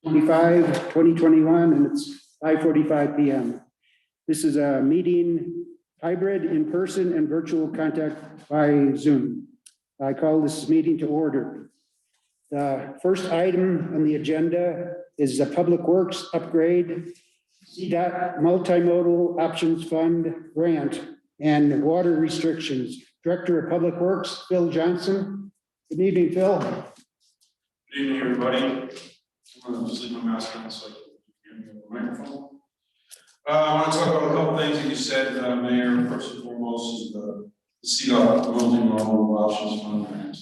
2021, and it's 5:45 p.m. This is a meeting hybrid, in person and virtual contact by Zoom. I call this meeting to order. The first item on the agenda is the Public Works Upgrade CDOT Multimodal Options Fund Grant and water restrictions. Director of Public Works, Phil Johnson. Good evening, Phil. Good evening, everybody. I'm going to just leave my mask on so I can hear me over the microphone. I want to talk about a couple things that you said, Mayor. First and foremost is the CDOT Multimodal Options Fund Grant.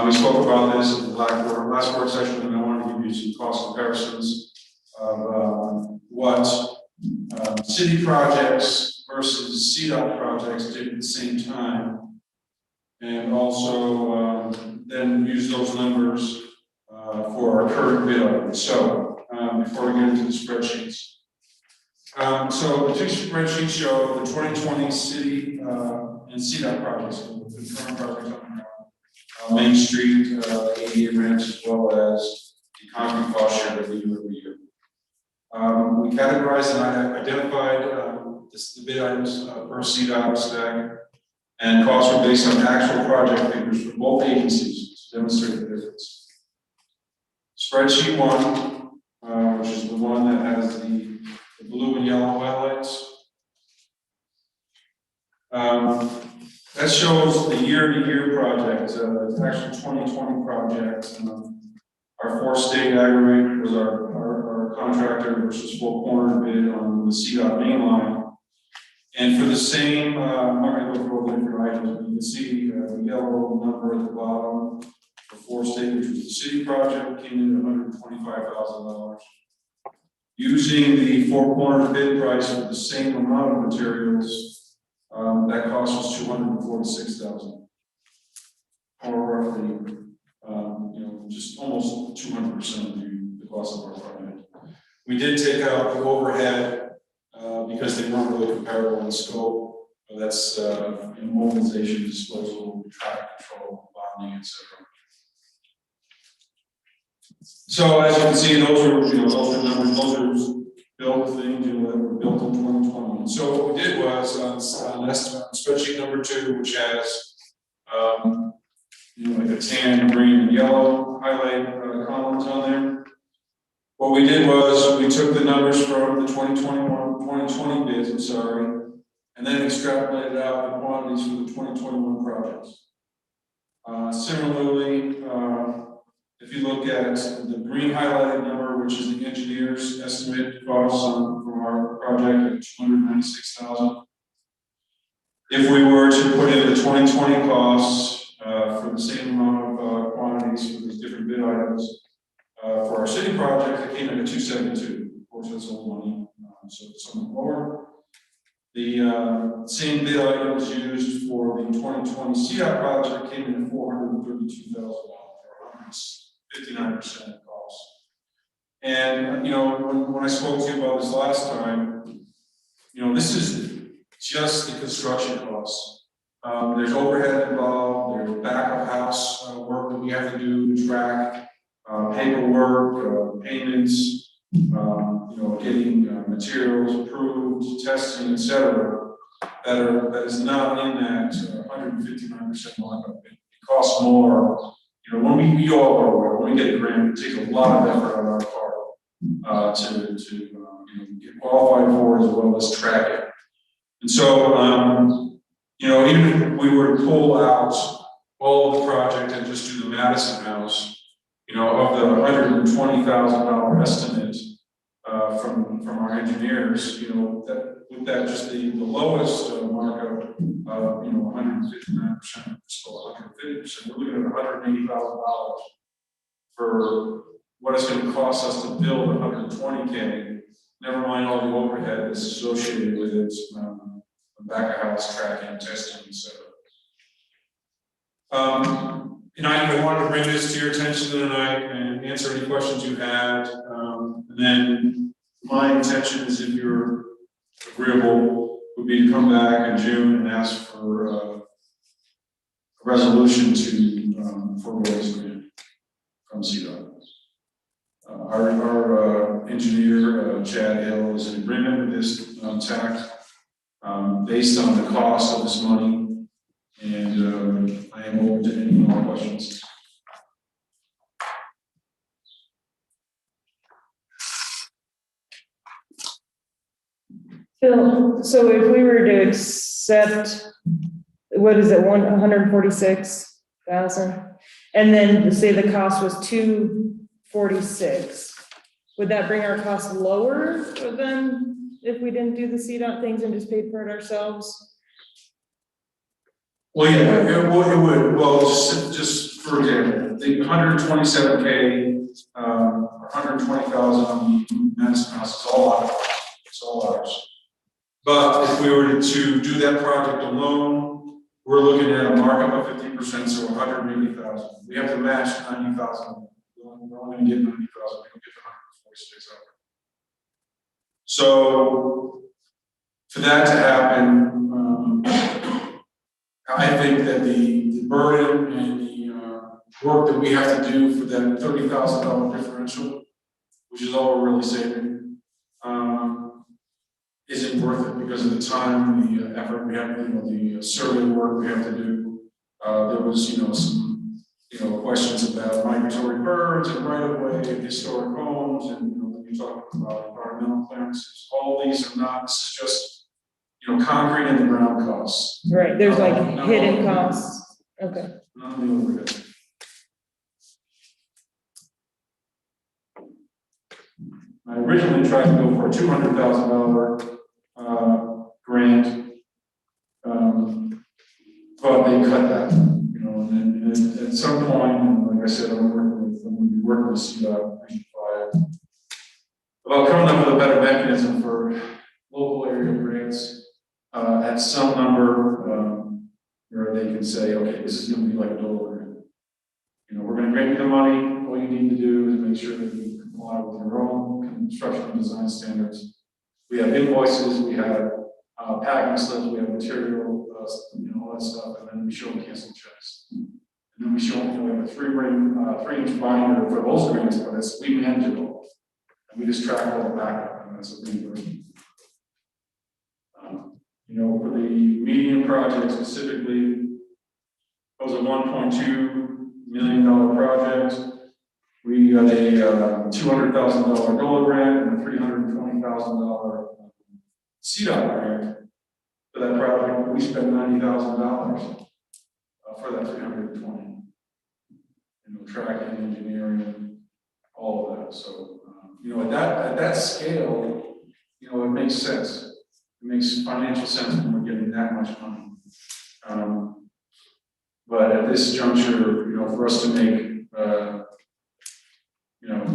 We spoke about this in the last work session, and I wanted to give you some cost comparisons of what city projects versus CDOT projects did at the same time, and also then use those numbers for our current bid item. So before we get into the spreadsheets. So the two spreadsheets show the 2020 city and CDOT projects, the current projects on Main Street, ADA ramps, as well as the concrete cost share that we do every year. We categorized and identified the bid items per CDOT stack, and costs were based on actual project figures for both agencies to demonstrate the difference. Spreadsheet 1, which is the one that has the blue and yellow highlights. That shows the year-to-year project, the actual 2020 project. Our four-state aggregate was our contractor versus four-corner bid on the CDOT main line. And for the same, I'm not going to go through all the different items, but you can see the yellow number at the bottom. The four-state, which was the city project, came in at $125,000. Using the four-corner bid price for the same amount of materials, that cost was $246,000, or roughly, just almost 200% of the cost of our project. We did take out the overhead because they weren't really comparable in scope. That's mobilization, disposal, traffic control, bonding, etc. So as you can see, those are numbers, those are built things that were built in 2020. And so what we did was on spreadsheet number 2, which has like a tan, green, and yellow highlight columns on there. What we did was we took the numbers from the 2020 bids, and then extrapolated out the quantities for the 2021 projects. Similarly, if you look at the green highlighted number, which is the engineer's estimate costs from our project at $296,000. If we were to put in the 2020 costs for the same amount of quantities for these different bid items, for our city project, it came in at $272. Of course, that's old money, so it's somewhat lower. The same bid items used for the 2020 CDOT project came in at $432,000, or 59% cost. And when I spoke to you about this last time, this is just the construction costs. There's overhead involved. There's back of house work that we have to do to track paperwork, payments, getting materials approved, testing, etc. That is not in that 159% markup. It costs more. When we all are, when we get the grant, it takes a lot of effort on our part to get qualified for, as well as track it. And so, even if we were to pull out all of the project and just do the Madison House, of the $120,000 estimate from our engineers, that just the lowest markup of 159%, still 150%. We're looking at $180,000 for what it's going to cost us to build 120K. Never mind all the overhead that's associated with it, the back of house tracking, testing, etc. I wanted to bring this to your attention tonight and answer any questions you had. And then my intention is, if you're agreeable, would be to come back in June and ask for a resolution to forego this grant from CDOT. Our engineer, Chad Hill, is in agreement with this tact based on the cost of this money, and I am open to any more questions. Phil, so if we were to accept, what is it, 146,000? And then say the cost was 246, would that bring our cost lower than if we didn't do the CDOT things and just paid for it ourselves? Well, yeah, it would, well, just for example, the 127K, or 120,000 on the man's cost is all ours, it's all ours. But if we were to do that project alone, we're looking at a markup of 50%, so 180,000. We have to match 90,000. We're only going to get 90,000. We don't get the 146 out. So for that to happen, I think that the burden and the work that we have to do for that $30,000 differential, which is all we're really saving, isn't worth it because of the time, the effort we have, the survey work we have to do. There was, some, questions about migratory birds and right-of-way and historic homes, and when you're talking about environmental clearances, all these are not. This is just, concrete in the ground costs. Right, there's like hidden costs. Okay. None of the overhead. I originally tried to go for a $200,000 grant, but they cut that, and then at some point, and like I said, I'm going to be working with CDOT about coming up with a better mechanism for local area grants at some number where they can say, okay, this is going to be like a dole grant. We're going to grant you the money. All you need to do is make sure that you comply with your own construction and design standards. We have invoices, we have packing slips, we have material, all that stuff, and then we show them canceled checks. And then we show them, we have a 3-inch binder for those grants, but we manage it all. And we just track all the backup, and that's a reimbursement. For the medium project specifically, it was a $1.2 million project. We got a $200,000 DOLA grant and a $320,000 CDOT grant for that project. We spent $90,000 for that 320. Tracking, engineering, all of that. So, at that scale, it makes sense. It makes financial sense when we're getting that much money. But at this juncture, for us to make,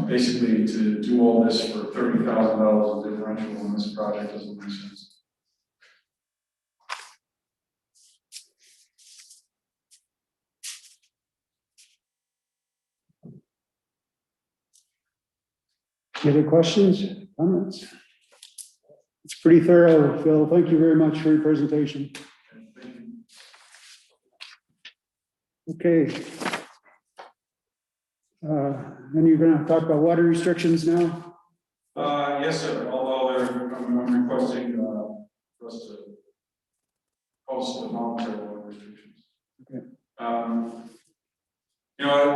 basically to do all this for $30,000 of differential on this project doesn't make sense. Any other questions, comments? It's pretty thorough, Phil. Thank you very much for your presentation. Okay. Then you're going to talk about water restrictions now? Yes, sir. Although I'm requesting for us to post the voluntary water restrictions. Okay.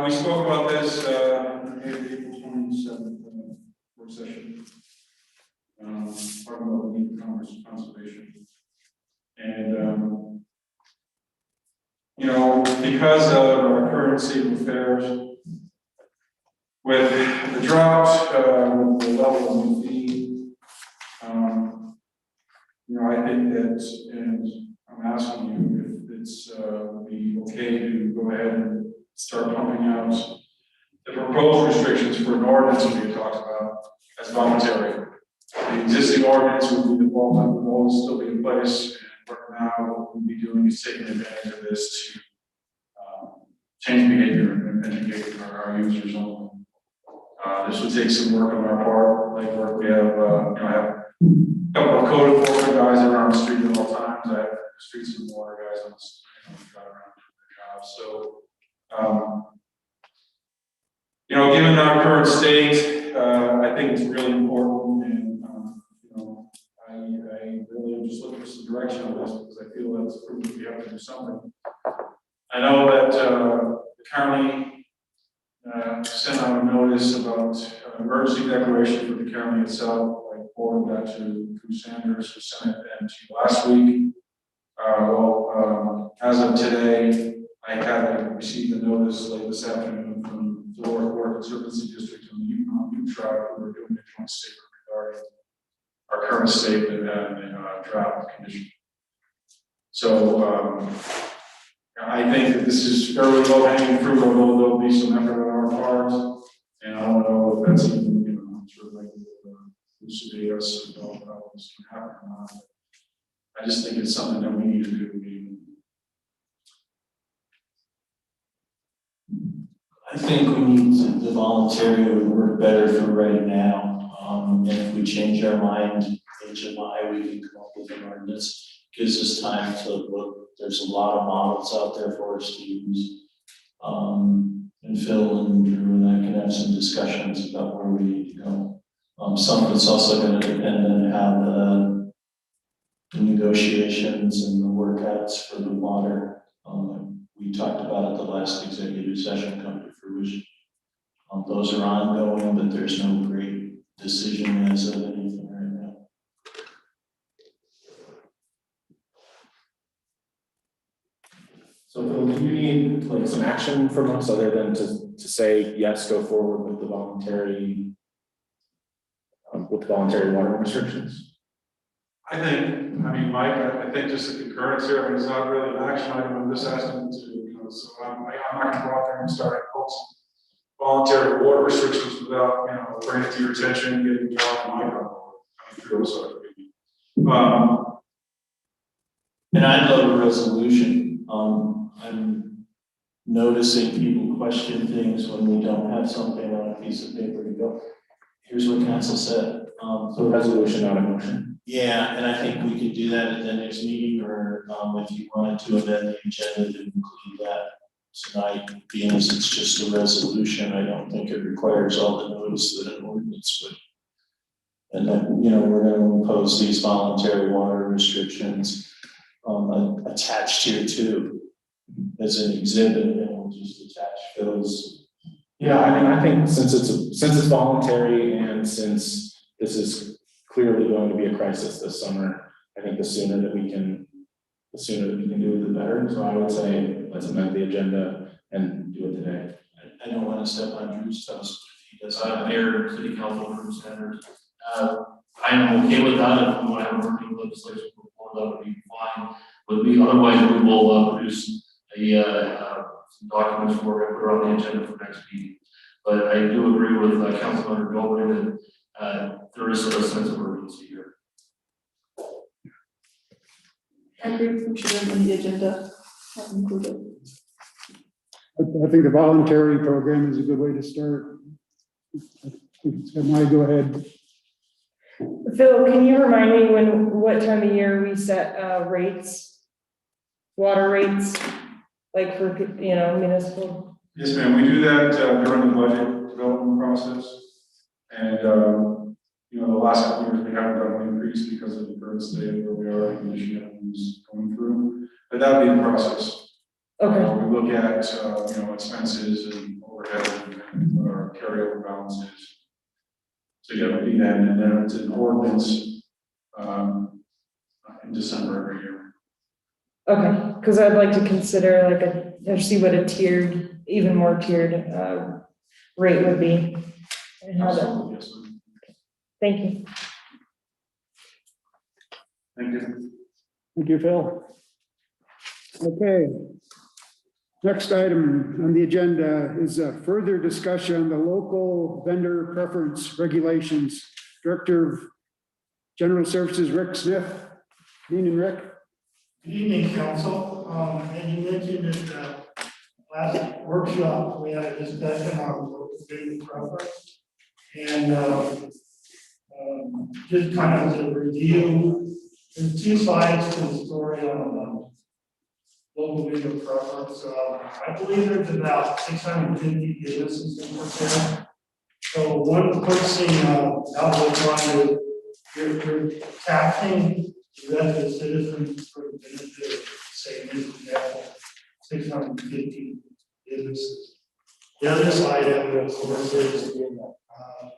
We spoke about this April 27th work session. Talking about the need for conservation. And because of our current state of affairs, with the drought, with the level of the fee, I think that, and I'm asking you if it's would be okay to go ahead and start pumping out the proposed restrictions for an ordinance we had talked about as voluntary. The existing ordinance would always still be in place, and now what we'll be doing is taking advantage of this to change behavior and educate our users on. This would take some work on our part, like work. We have, I have a couple of code enforcement guys around the street at all times. I have streets and water guys on the street around doing their jobs. So, given our current state, I think it's really important, and you know, I really am just looking for some direction on this because I feel that's we have to do something. I know that the county sent out a notice about emergency declaration for the county itself. I forwarded that to Sanders, who sent it then to you last week. As of today, I received a notice late this afternoon from the Work Conservancy District and the Utah Tribe, who are doing a joint statement regarding our current state and drought condition. So I think that this is fairly low hanging fruit, although there'll be some effort on our part. And I don't know if that's even, you know, sort of like elucidate us about how this can happen or not. I just think it's something that we need to do. I think we need the voluntary would work better for right now. And if we change our mind in July, we can come up with an ordinance. Gives us time to look. There's a lot of models out there for us to use. And Phil and Drew and I can have some discussions about where we need to go. Some of it's also going to depend on how the negotiations and the workouts for the water we talked about at the last executive session come to fruition. Those are ongoing, but there's no great decision as of anything right now. So Phil, do you need like some action from us other than to say, yes, go forward with the voluntary water restrictions? I mean, Mike, I think just a concurrence here. I mean, it's not really an action item. I'm just asking to, you know, so I'm not going to go out there and start posting voluntary water restrictions without, you know, bringing it to your attention and getting John and Mike on board. And I'd love a resolution. I'm noticing people question things when we don't have something on a piece of paper to go. Here's what council said. So a resolution, not a motion. Yeah, and I think we could do that at the next meeting, or if you wanted to amend the agenda to include that tonight, being as it's just a resolution, I don't think it requires all the notice that an ordinance would. And then, you know, we're going to impose these voluntary water restrictions attached here too as an exhibit, and we'll just attach those. Yeah, I mean, I think since it's voluntary and since this is clearly going to be a crisis this summer, I think the sooner that we can do it, the better. So I would say let's amend the agenda and do it today. I don't want to step on Drew's toes, but if he does. Mayor, City Council, from Sanders. I'm okay with that. If we want to have a working legislation before, that would be fine with me. Otherwise, we will produce some documents for it and put it on the agenda for next meeting. But I do agree with Councilmember Goldberg that there is a sense of urgency here. I agree, we should amend the agenda, include it. I think the voluntary program is a good way to start. So Mike, go ahead. Phil, can you remind me what time of year we set rates, water rates, like for, you know, municipal? Yes, ma'am. We do that during the budget development process. And, you know, the last couple of years we haven't done an increase because of the current state where we are in Michigan is going through. But that would be the process. Okay. We look at, you know, expenses and overhead and our carryover balances. So yeah, we do that, and then it's an ordinance in December every year. Okay, because I'd like to consider or see what a tiered, even more tiered rate would be. And how that. Absolutely, yes, ma'am. Thank you. Thank you. Thank you, Phil. Okay. Next item on the agenda is a further discussion on the local vendor preference regulations. Director of General Services, Rick Smith. Good evening, Rick. Good evening, council. And you mentioned at the last workshop, we had a discussion on local vendor preference. And just kind of as a review, there's two sides to the story on local vendor preference. I believe there's about 650 businesses in Portland. So one quick thing, outlook on your taxing resident citizens for the benefit of, say, this example, 650 businesses. The other side of it, of course, is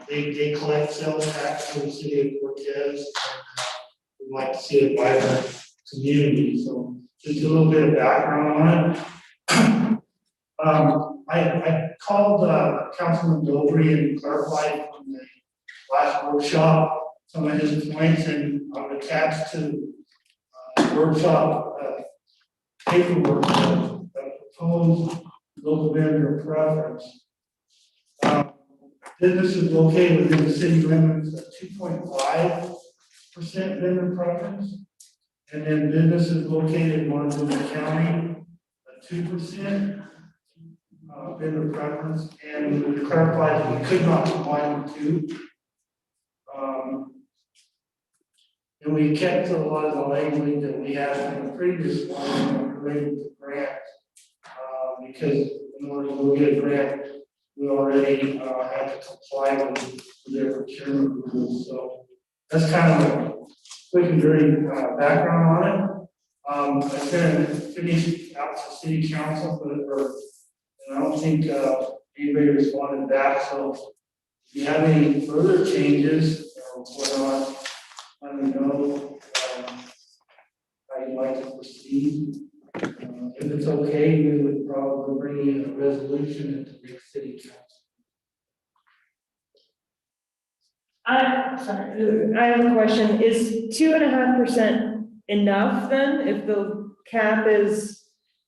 they collect sales tax from the city of Cortez. And, we'd like to see a vibrant community. So just a little bit of background on it. I called Councilman Dobry and clarified from the last workshop some of his points, and I'm attached to workshop paperwork that proposed local vendor preference. Businesses located within the city limits at 2.5% vendor preference, and then businesses located in Montgomery County at 2%. Vendor preference, and we clarified that we could not combine the two. And we kept a lot of the language that we had in the previous one related to grants, because in order to get a grant, we already had to comply with their procurement rules. So that's kind of a quick and dirty background on it. I'm going to finish out to city council, and I don't think anybody responded back, so if you have any further changes or whatnot, let me know how you'd like to proceed. If it's okay, we would probably bring in a resolution at the next city council. I have a question. Is 2.5% enough then if the cap is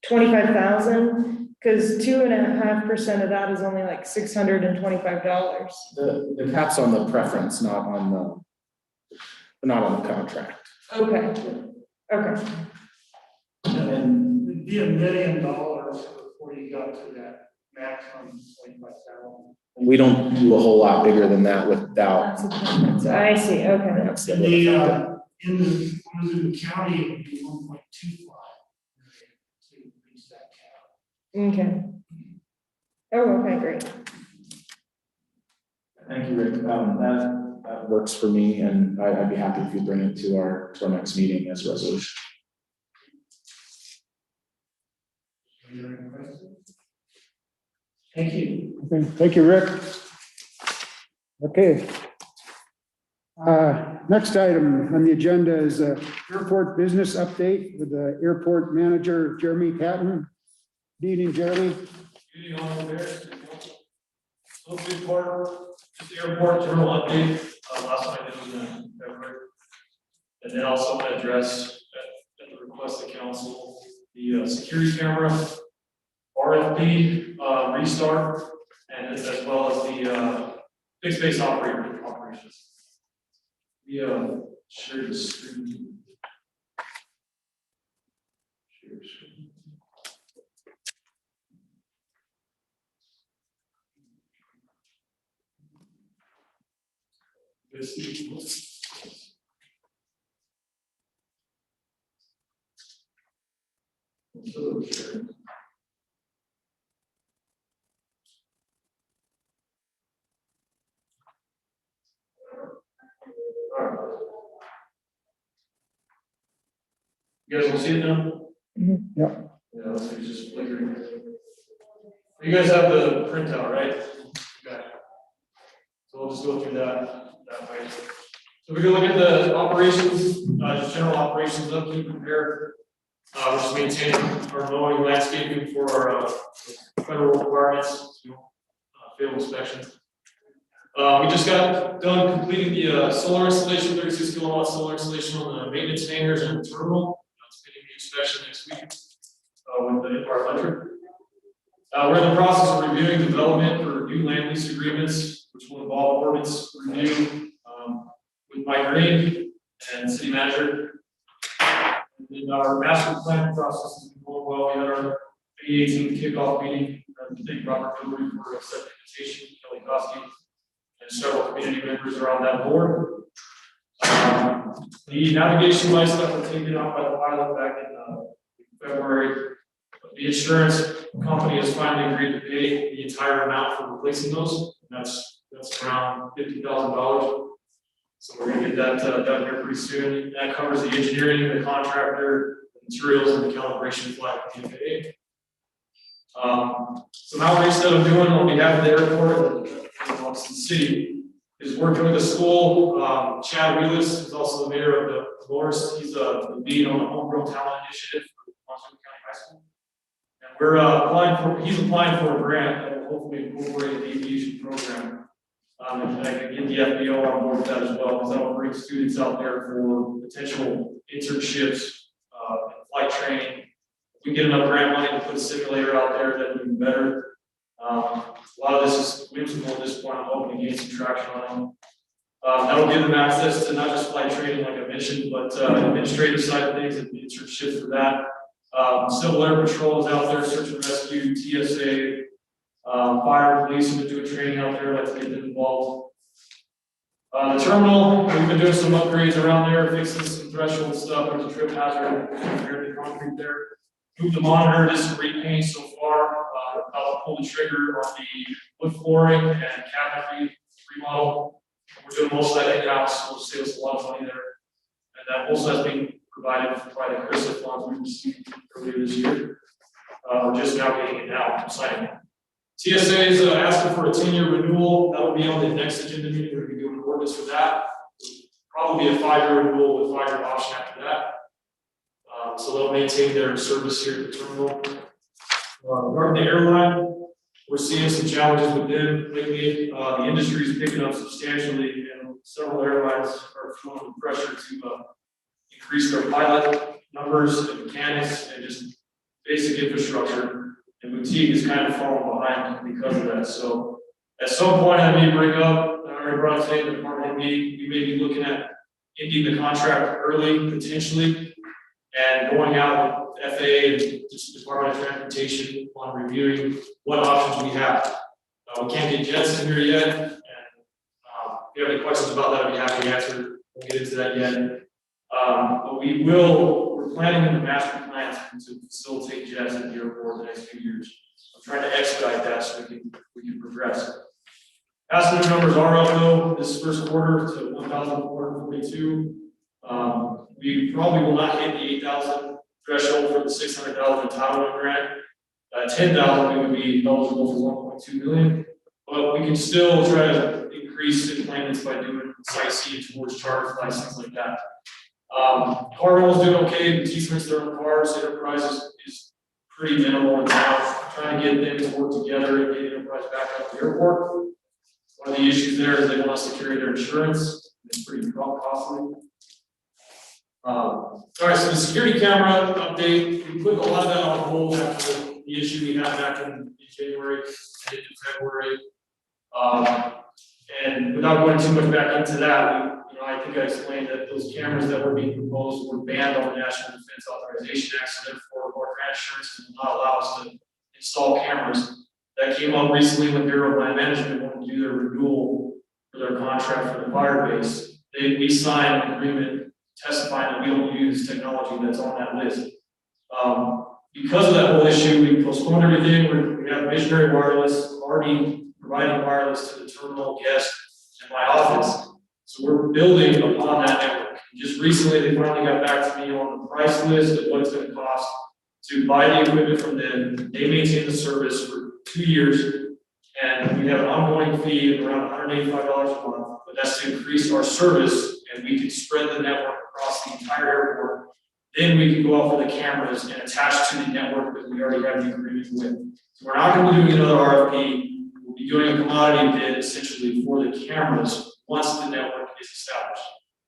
25,000? Because 2.5% of that is only like $625. The cap's on the preference, not on the contract. Okay, okay. And It'd be $1 million before you got to that maximum 25,000. we don't do a whole lot bigger than that without. That's a difference. I see, okay. That's In the county, it would be 1.25 to reach that cap. Okay. Oh, okay, great. Thank you, Rick. That works for me, and I'd be happy if you bring it to our next meeting as a resolution. Any other questions? Thank you. Okay, thank you, Rick. Okay. Next item on the agenda is a airport business update with the airport manager, Jeremy Patton. Good evening, Jeremy. Good evening, all there. So big part, just airport general update, last time I did was in February. And then also want to address at the request of council, the security camera, RFP, restart, and as well as the fixed base operations. We share the screen. Share screen. You guys will see it now? Mhm. Yeah. Yeah, looks like it's just flickering. You guys have the printout, right? Okay. So we'll just go through that way. So we're gonna look at the operations, just general operations upkeep repair. We're just maintaining our mowing, landscaping for our federal requirements, field inspection. We just got done completing the solar installation, 36 kilowatt solar installation on the maintenance hangars and terminal. That's getting the inspection next week with the Voluntary. We're in the process of reviewing development for new land lease agreements, which will involve ordinance review with Mike Green and city manager. And then our master plan process is going well. We had our 2018 kickoff meeting, thank Robert Gilbert for a set invitation, Kelly Koski, and several community members are on that board. The navigation lights that were taken out by the pilot back in February, the insurance company has finally agreed to pay the entire amount for replacing those. And that's That's around $50,000. So we're gonna get that done here pretty soon. That covers the engineering, the contractor, the materials, and the calibration flag with the FAA. So now what instead of doing on behalf of the airport and the city is working with the school. Chad Wheelis is also the mayor of the Dolores. He's the lead on the homegrown talent initiative for Washington County High School. And we're he's applying for a grant that will hopefully incorporate the aviation program. And I can get the FBO on board with that as well, because that will bring students out there for potential internships, and flight training. If we get enough grant money to put a simulator out there, that'd be better. A lot of this is whimsical at this point. I'm hoping to gain some traction on it. That'll give them access to not just flight training, like I mentioned, but administrative side of things and internships for that. Civil Air Patrol is out there, search and rescue, TSA, fire and police have been doing training out there. I'd like to get them involved. The terminal, we've been doing some upgrades around there, fixing some threshold stuff. There's a trip hazard, the concrete there. Moved the monitor, did some repaint so far. About to pull the trigger on the wood flooring and cabinetry remodel. We're doing most of that in-house, so it'll save us a lot of money there. And that most of that's being provided by the CRISA funds we received earlier this year. We're just now getting it now, signing it. TSA is asking for a 10-year renewal. That will be on the next agenda meeting. We're going to be doing an ordinance for that. Probably be a 5-year renewal with 5-year option after that. So they'll maintain their service here at the terminal. Regarding the airline, we're seeing some challenges with them lately. The industry is picking up substantially, and several airlines are feeling the pressure to increase their pilot numbers and mechanics and just basic infrastructure. And boutique is kind of falling behind because of that. So at some point, I may bring up, I already brought it today in the department meeting, we may be looking at ending the contract early, potentially, and going out with FAA and just Department of Transportation on reviewing what options we have. We can't get jets in here yet, and if you have any questions about that, I'd be happy to answer. We'll get into that yet. But we're planning in the master plan to facilitate jets at the airport the next few years. I'm trying to expedite that so we can progress. Passenger numbers are up though this first quarter to 1,442. We probably will not hit the 8,000 threshold for the 600,000 entitlement grant. 10,000 we would be eligible for 1.2 million, but we can still try to increase enplanements by doing sightseeing towards charter flights, things like that. Carnival's doing okay. The T-Smiths, their own cars. Enterprise is pretty minimal in town. Trying to get them to work together and get Enterprise back up to the airport. One of the issues there is they want us to carry their insurance. It's pretty costly. All right, so the security camera update, we put a lot of that on hold after the issue we had back in January and into February. And without going too much back into that, I think I explained that those cameras that were being proposed were banned on the National Defense Authorization Act, so therefore our grant assurances will not allow us to install cameras. That came up recently when Bureau of Land Management wanted to do their renewal for their contract for the fire base. We signed an agreement testifying that we don't use technology that's on that list. Because of that whole issue, we postponed everything. We have Visionary Wireless already providing wireless to the terminal guests in my office. So we're building upon that network. Just recently, they finally got back to me on the price list of what it's going to cost to buy the equipment from them. They maintain the service for 2 years, and we have an ongoing fee of around $185 a month, but that's to increase our service, and we can spread the network across the entire airport. Then we can go out for the cameras and attach to the network that we already have the agreement with. So we're not going to be doing another RFP. We'll be doing a commodity bid essentially for the cameras once the network is established.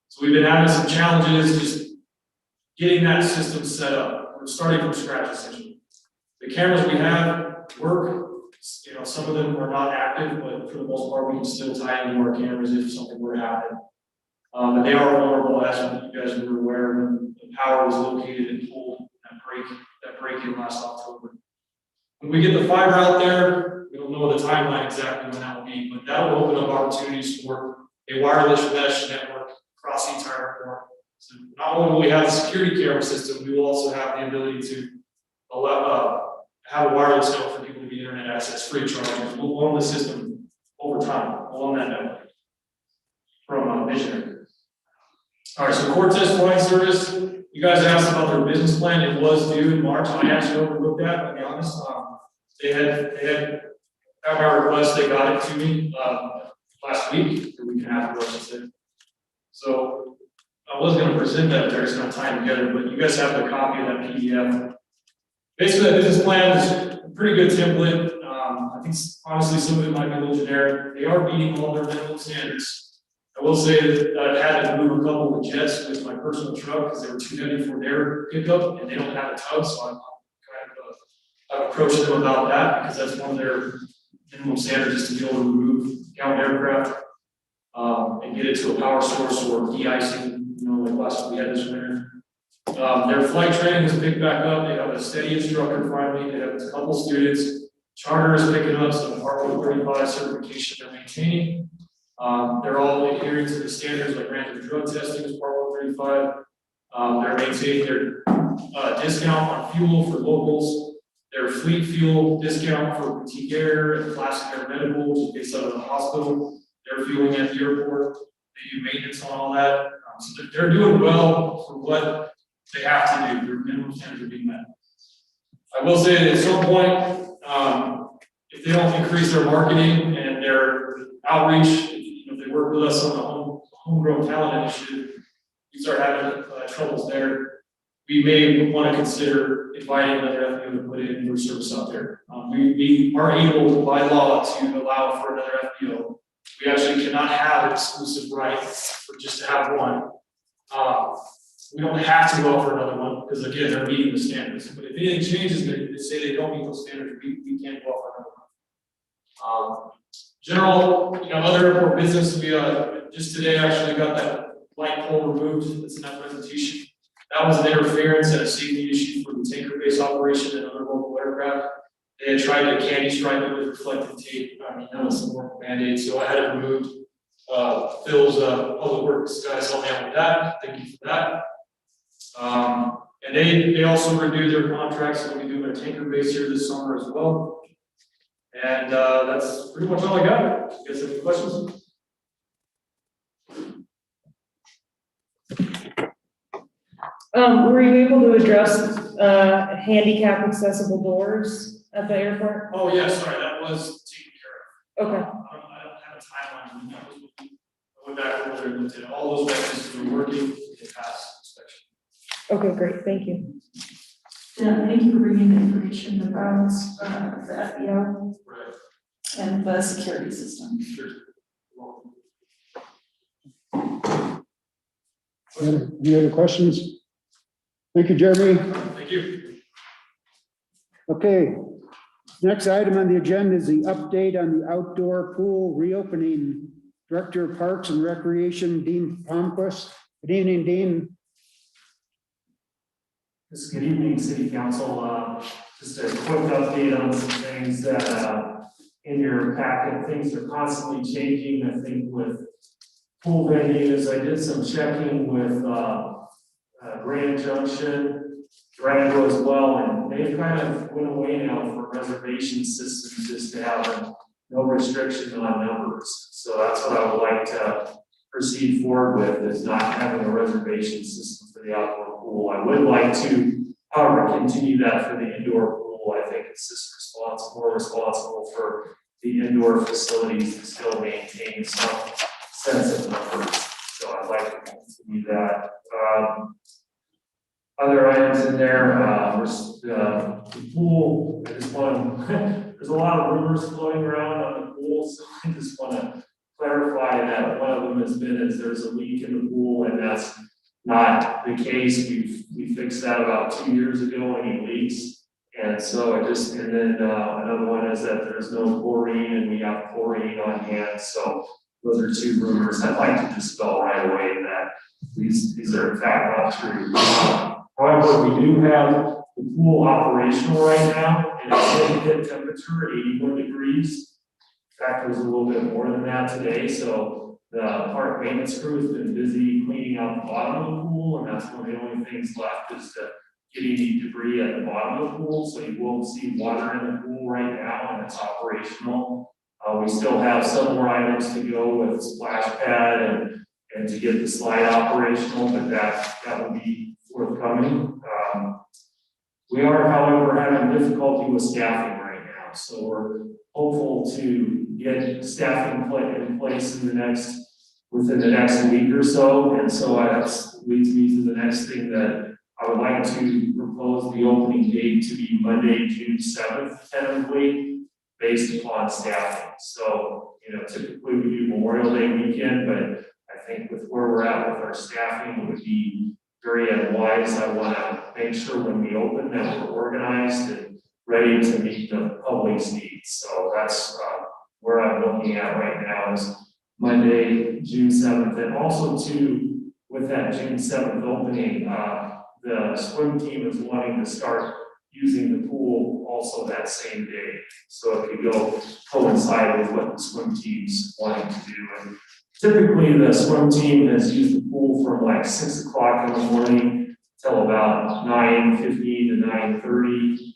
So we've been having some challenges just getting that system set up. We're starting from scratch essentially. The cameras we have work. Some of them are not active, but for the most part, we can still tie into our cameras if something were to happen. But they are vulnerable, as you guys were aware. The power was located and pulled that break-in last October. When we get the fiber out there, we don't know the timeline exactly when that will be, but that will open up opportunities for a wireless mesh network across the entire airport. So not only will we have a security camera system, we will also have the ability to have a wireless network for people to get internet access free of charge. We'll own the system over time. on that note. From Visionary. All right, so Cortez Flying Service, you guys asked about their business plan. It was due in March. I actually overlooked that, to be honest. They had, at my request, they got it to me, last week, or week and a half ago, I should say. So I was gonna present that, there, it's gonna tie together, but you guys have the copy of that PDF. Basically, the business plan is a pretty good template. I think honestly, some of it might be a little generic. They are meeting all their minimum standards. I will say that I had to move a couple of jets with my personal truck because they were too heavy for their pickup, and they don't have a tug, so I'm I've approached them about that because that's one of their minimum standards is to be able to remove count aircraft and get it to a power source or de-icing, you know, like last we had this winter. Their flight training has picked back up. They have a steady instructor finally. They have a couple students. Charter is picking up some Part 135 certification they're maintaining. They're all adhering to the standards like random drug testing as Part 135. They're maintaining their discount on fuel for locals, their fleet fuel discount for Petite Air and Classic Air Medical, which is based out of the hospital. They're fueling at the airport. They do maintenance on all that. So they're doing well for what they have to do. Their minimum standards are being met. I will say that at some point, if they don't increase their marketing and their outreach, if they work with us on the homegrown talent initiative, we start having troubles there. We may want to consider inviting another FBO to put in for service out there. We are able by law to allow for another FBO. We actually cannot have exclusive rights for just to have one. We don't have to go for another one because again, they're meeting the standards. But if anything changes, they say they don't meet those standards, we can't go for another one. General, other airport business, we just today actually got that light pole removed. That's in that presentation. That was an interference and a safety issue for the tanker base operation and other local aircraft. They had tried to candy stripe it with reflective tape. That was some more Band-Aid, so I had it removed. Phil's public works guys helped me out with that. Thank you for that. And they also renewed their contracts, so we'll be doing a tanker base here this summer as well. And that's pretty much all I got. You guys have any questions? Were you able to address handicap accessible doors at the airport? Oh yeah, sorry, that was taken care of. Okay. I don't have a timeline. That was what I went back over there and looked at all those mechanisms were working. They passed inspection. Okay, great. Thank you. Yeah, thank you for bringing the information about the FBO Right. and the security system. Sure. Any other questions? Thank you, Jeremy. Thank you. Okay, next item on the agenda is the update on the outdoor pool reopening. Director of Parks and Recreation, Dean Palmquist. Good evening, Dean. Good evening, City Council. Just a quick update on some things that in your packet, things are constantly changing. I think with pool venues, I did some checking with Grand Junction, Durango as well, and they've kind of went away now for reservation systems just to have no restriction on numbers. So that's what I would like to proceed forward with, is not having a reservation system for the outdoor pool. I would like to, however, continue that for the indoor pool. I think it's just more responsible for the indoor facilities to still maintain some sense of numbers. So I'd like to continue that. Other items in there, the pool, I just want to, there's a lot of rumors floating around on the pool, so I just want to clarify that one of them has been is there's a leak in the pool, and that's not the case. We fixed that about 2 years ago, any leaks. And so and then another one is that there's no chlorine, and we have chlorine on hand. So those are two rumors I'd like to dispel right away, that these are in fact not true. However, we do have the pool operational right now, and it's in hit temperature at 81 degrees. In fact, it was a little bit more than that today. So the park maintenance crew has been busy cleaning out the bottom of the pool, and that's one of the only things left is to get any debris at the bottom of the pool. So you won't see water in the pool right now, and it's operational. We still have some more items to go with splash pad and to get the slide operational, but that will be forthcoming. We are, however, having difficulty with staffing right now, so we're hopeful to get staffing in place within the next week or so, and so that leads me to the next thing that I would like to propose the opening date to be Monday, June 7th, tentatively, based upon staffing. So, typically we do Memorial Day weekend, but I think with where we're at with our staffing, it would be very unwise. I want to make sure when we open that we're organized and ready to meet the public's needs. So that's where I'm looking at right now is Monday, June 7th. And also too, with that June 7th opening, the swim team is wanting to start using the pool also that same day. So it could go coincide with what the swim team's wanting to do. And typically the swim team has used the pool from like 6 o'clock in the morning till about 9:15 to 9:30.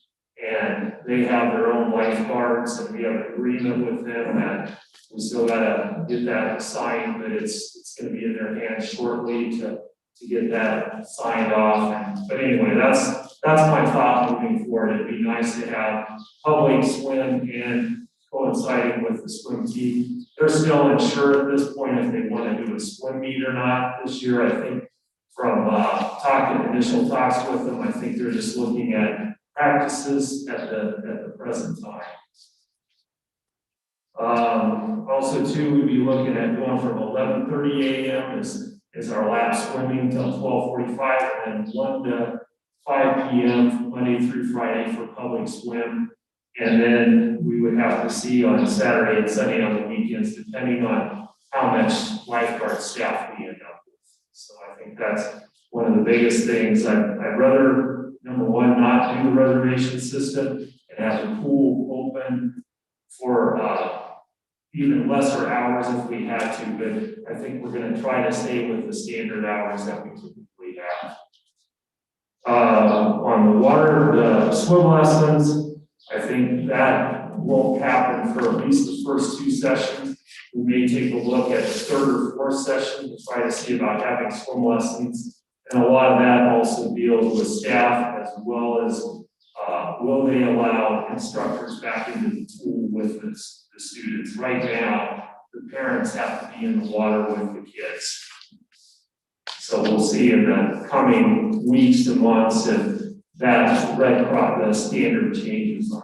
And they have their own lifeguards, and we have an agreement with them that we still gotta get that signed, but it's gonna be in their hands shortly to get that signed off. But anyway, that's my thought moving forward. It'd be nice to have public swim and coinciding with the swim team. They're still unsure at this point if they want to do a swim meet or not this year. I think from initial talks with them, I think they're just looking at practices at the present time. Also too, we'd be looking at going from 11:30 a.m. is our lap swimming till 12:45, and then 1 to 5 p.m. Monday through Friday for public swim. And then we would have to see on Saturday and Sunday on the weekends, depending on how much lifeguard staff we end up with. So I think that's one of the biggest things. I'd rather, number one, not do the reservation system and have the pool open for even lesser hours if we had to, but I think we're going to try to stay with the standard hours that we typically have. On the water, the swim lessons, I think that won't happen for at least the first 2 sessions. We may take a look at the 3rd or 4th session to try to see about having swim lessons. And a lot of that also deals with staff as well as will they allow instructors back into the pool with the students. Right now, the parents have to be in the water with the kids. So we'll see in the coming weeks to months if that the standard changes on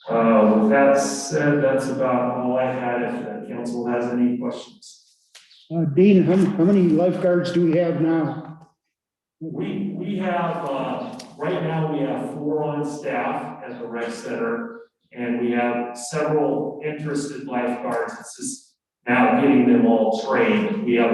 that. With that said, that's about all I had. If the council has any questions. Dean, how many lifeguards do we have now? We have, right now we have 4 on staff at the rec center, and we have several interested lifeguards. It's just now getting them all trained. We have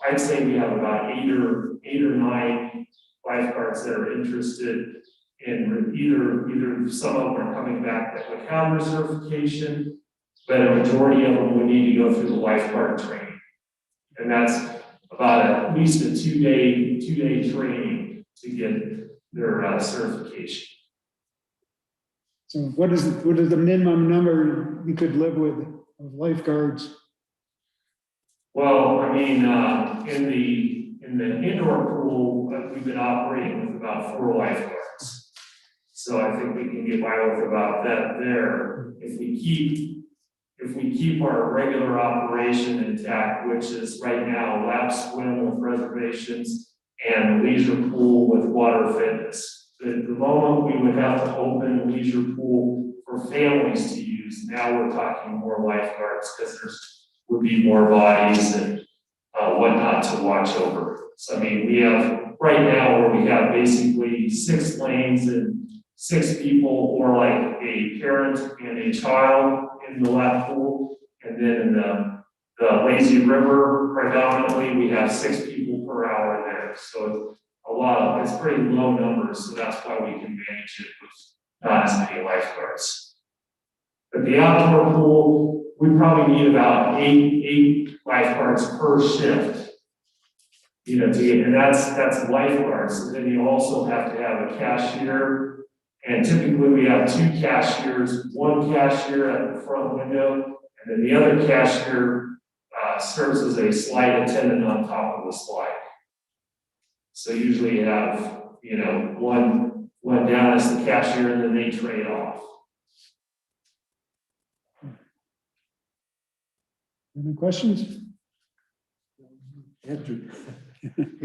I'd say we have about 8 or 9 lifeguards that are interested in either some of them are coming back that would have their certification, but a majority of them would need to go through the lifeguard training. And that's about at least a 2-day training to get their certification. So what is the minimum number we could live with of lifeguards? Well, I mean, in the indoor pool, we've been operating with about 4 lifeguards. So I think we can get by with about that there. If we keep our regular operation intact, which is right now lap swim with reservations and leisure pool with water fitness. The moment we would have to open leisure pool for families to use, now we're talking more lifeguards because would be more bodies and whatnot to watch over. So I mean, we have right now where we have basically 6 lanes and 6 people, or like a parent and a child in the lap pool, and then in the lazy river predominantly we have 6 people per hour there. So it's pretty low numbers, so that's why we can manage it with not as many lifeguards. But the outdoor pool, we probably need about 8 lifeguards per shift. And that's lifeguards. And then you also have to have a cashier And typically we have 2 cashiers, one cashier at the front window, and then the other cashier serves as a slide attendant on top of the slide. So usually you have, you know, one down as the cashier and then they trade off. Any questions? He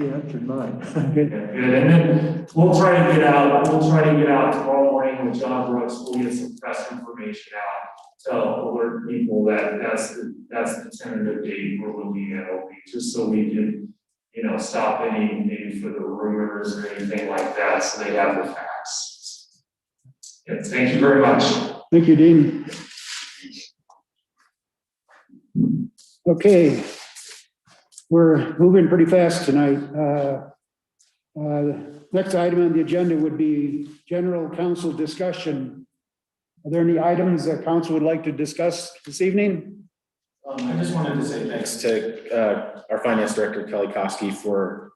answered mine. Okay. Yeah, good. And then we'll try to get out tomorrow morning with John Brooks. We'll get some press information out. Tell alert people that that's the tentative date we're looking at, just so we can, you know, stop any further rumors or anything like that, so they have the facts. Yeah, thank you very much. Thank you, Dean. Okay. We're moving pretty fast tonight. Next item on the agenda would be general council discussion. Are there any items that council would like to discuss this evening? I just wanted to say thanks to our finance director, Kelly Koski, for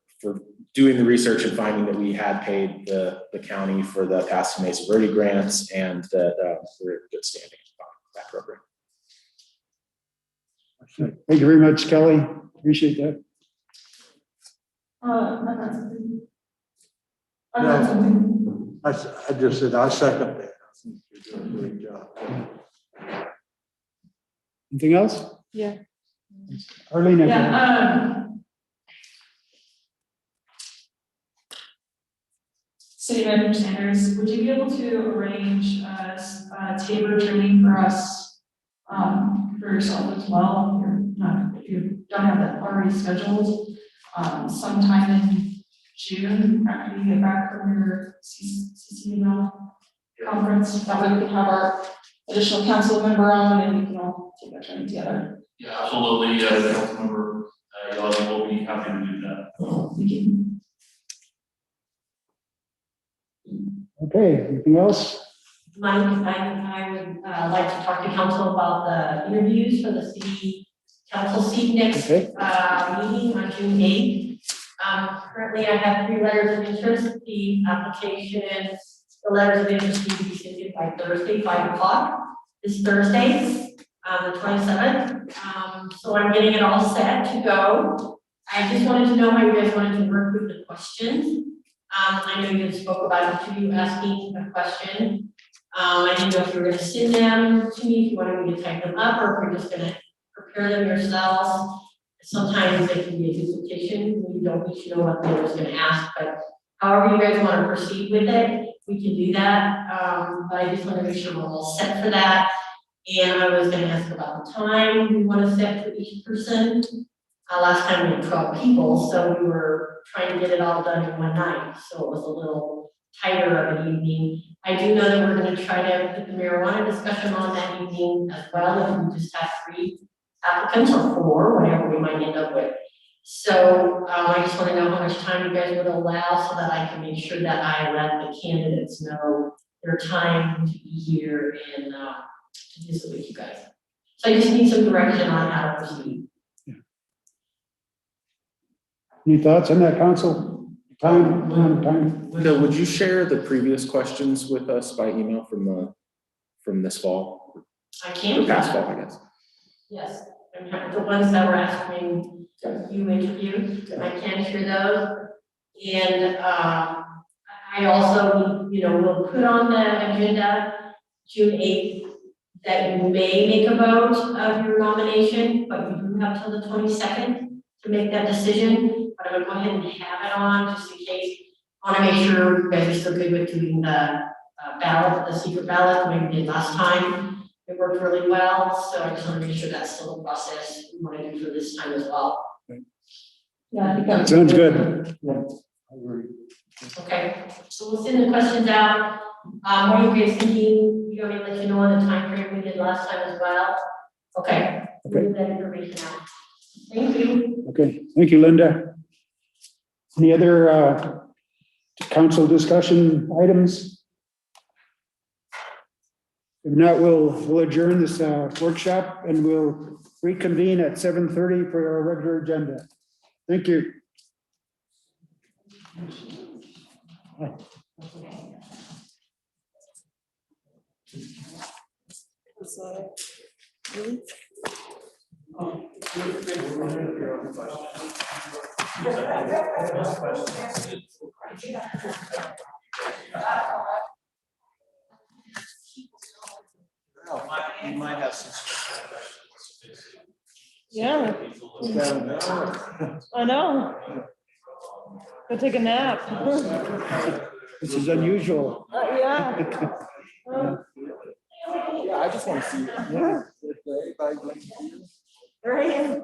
doing the research and finding that we had paid the county for the past Mesa Verde grants, and that we're in good standing on that program. Thank you very much, Kelly. Appreciate that. I got something. I just said, I second that. I think you're doing a great job. Anything else? Yeah. Arlene? Yeah, City Manager Sanders, would you be able to arrange Tabor training for us, for yourself as well? If you don't have that already scheduled, sometime in June, after you get back from your CCML conference, that way we can have our additional council member on and we can all take that training together. Yeah, absolutely, council member, y'all will be happy to do that. Thank you. Okay, anything else? Mike, I would like to talk to council about the interviews for the city council seat next Okay. meeting on June 8th. Currently, I have 3 letters of interest. The applications, the letters of interest need to be submitted by Thursday, 5 o'clock. This Thursday, the 27th. So I'm getting it all set to go. I just wanted to know how you guys wanted to work with the questions. I know you spoke about each of you asking a question. I didn't know if you were going to send them to me, if you wanted me to type them up, or if you're just going to prepare them yourselves. Sometimes they can be a duplication when you don't each know what the other's going to ask, but however you guys want to proceed with it, we can do that. But I just want to make sure we're all set for that. And I was going to ask about the time we want to set for each person. Last time we had 12 people, so we were trying to get it all done in one night, so it was a little tighter of an evening. I do know that we're going to try to put the marijuana discussion on that evening as well, if we just have 3 applicants or 4, whatever we might end up with. So I just want to know how much time you guys would allow so that I can make sure that I let the candidates know their time to be here and to visit with you guys. So I just need some direction on how to proceed. Any thoughts on that, council? Time. Linda, would you share the previous questions with us by email from this fall? I can. Or past fall, I guess. Yes, and the ones that were asking you interviewed, I can share those. And I also, will put on the agenda June 8th that you may make a vote of your nomination, but you do have till the 22nd to make that decision. But I'm gonna go ahead and have it on just in case. I want to make sure you guys are still good with doing the ballot, the secret ballot, like we did last time. It worked really well, so I just want to make sure that's still a process we want to do for this time as well. Yeah, I think that Sounds good. Okay, so we'll send the questions out. What are you guys thinking? You want me to let you know on the time frame we did last time as well? Okay. We'll get that information out. Thank you. Okay, thank you, Linda. Any other council discussion items? If not, we'll adjourn this workshop and we'll reconvene at 7:30 for our regular agenda. Thank you. You might have some. Yeah, I know. Go take a nap. This is unusual. Yeah. Yeah, I just want to see it. Right.